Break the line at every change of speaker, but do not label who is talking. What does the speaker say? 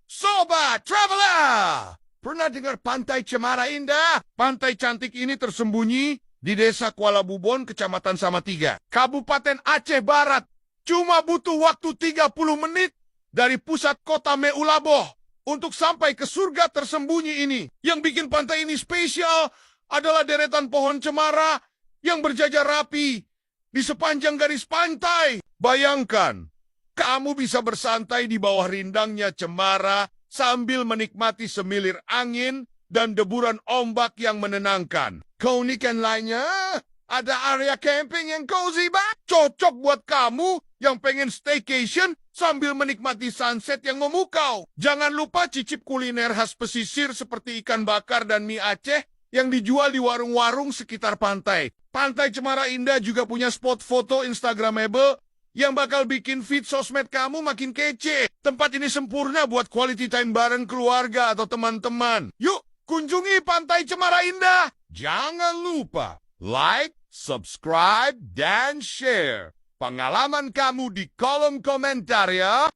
Sobat Traveler! Pernah dengar Pantai Cemara Indah? Pantai cantik ini tersembunyi di Desa Kuala Bubon, Kecamatan Samatiga, Kabupaten Aceh Barat. Cuma butuh waktu 30 menit dari pusat kota Meulaboh untuk sampai ke surga tersembunyi ini. Yang bikin pantai ini spesial adalah deretan pohon cemara yang berjajar rapi di sepanjang garis pantai. Bayangkan, kamu bisa bersantai di bawah rindangnya cemara sambil menikmati semilir angin dan deburan ombak yang menenangkan. Keunikan lainnya, ada area camping yang cozy banget. Cocok buat kamu yang pengen staycation sambil menikmati sunset yang memukau. Jangan lupa cicip kuliner khas pesisir seperti ikan bakar dan mie Aceh yang dijual di warung-warung sekitar pantai. Pantai Cemara Indah juga punya spot foto Instagramable yang bakal bikin feed sosmed kamu makin kece. Tempat ini sempurna buat quality time bareng keluarga atau teman-teman. Yuk, kunjungi Pantai Cemara Indah. Jangan lupa like, subscribe, dan share pengalaman kamu di kolom komentar ya.